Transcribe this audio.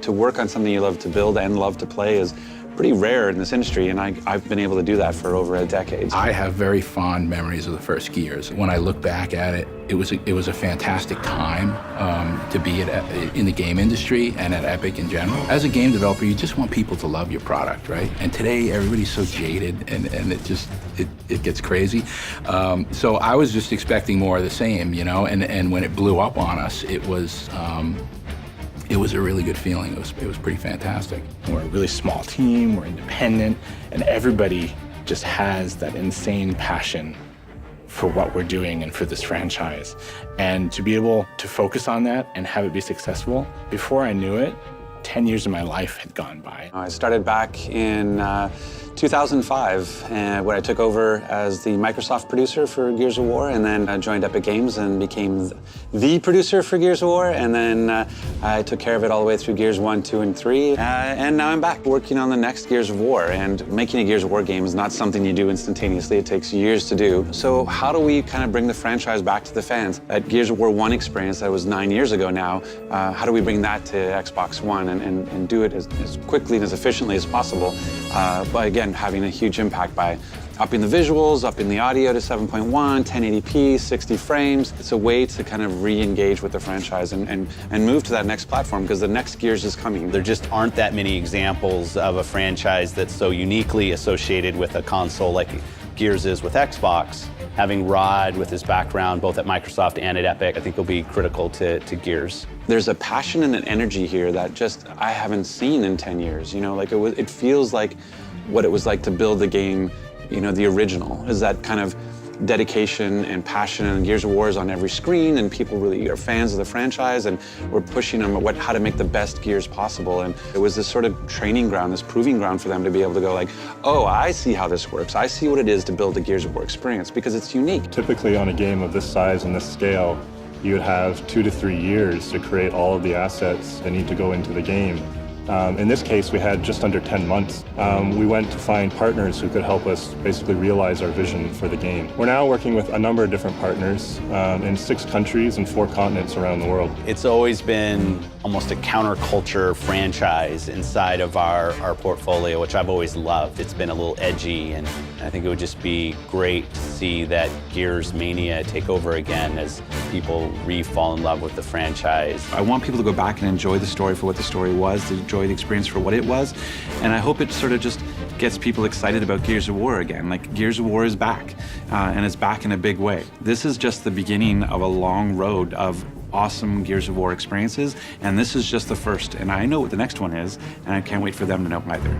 To work on something you love to build and love to play is pretty rare in this industry, and I've been able to do that for over a decade. I have very fond memories of the first Gears. When I look back at it, it was a fantastic time to be in the game industry and at Epic in general. As a game developer, you just want people to love your product, right? And today, everybody's so jaded, and it gets crazy. So I was just expecting more of the same, you know. And when it blew up on us, it was a really good feeling. It was pretty fantastic. We're a really small team, we're independent, and everybody just has that insane passion for what we're doing and for this franchise. And to be able to focus on that and have it be successful, before I knew it, 10 years of my life had gone by. I started back in 2005 when I took over as the Microsoft producer for Gears of War, and then I joined Epic Games and became the producer for Gears of War, and then I took care of it all the way through Gears 1, 2, and 3, and now I'm back working on the next Gears of War. And making a Gears of War game is not something you do instantaneously. It takes years to do. So how do we kind of bring the franchise back to the fans? That Gears of War 1 experience that was 9 years ago now, how do we bring that to Xbox One and do it as quickly and as efficiently as possible, but again, having a huge impact by upping the visuals, upping the audio to 7.1, 1080p, 60 frames. It's a way to kind of re-engage with the franchise and move to that next platform, because the next Gears is coming. There just aren't that many examples of a franchise that's so uniquely associated with a console like Gears is with Xbox. Having Rod with his background both at Microsoft and at Epic, I think will be critical to Gears. There's a passion and an energy here that just I haven't seen in 10 years. You know, like it feels like what it was like to build the game, you know, the original. Is that kind of dedication and passion, and Gears of War is on every screen, and people really are fans of the franchise, and we're pushing them how to make the best Gears possible. And it was this sort of training ground, this proving ground for them to be able to go like, oh, I see how this works. I see what it is to build a Gears of War experience, because it's unique. Typically on a game of this size and this scale, you would have 2 to 3 years to create all of the assets that need to go into the game. In this case, we had just under 10 months. We went to find partners who could help us basically realize our vision for the game. We're now working with a number of different partners in 6 countries and 4 continents around the world. It's always been almost a counterculture franchise inside of our portfolio, which I've always loved. It's been a little edgy, and I think it would just be great to see that Gears Mania take over again as people re-fall in love with the franchise. I want people to go back and enjoy the story for what the story was, to enjoy the experience for what it was, and I hope it sort of just gets people excited about Gears of War again. Like, Gears of War is back, and it's back in a big way. This is just the beginning of a long road of awesome Gears of War experiences, and this is just the first, and I know what the next one is, and I can't wait for them to know either.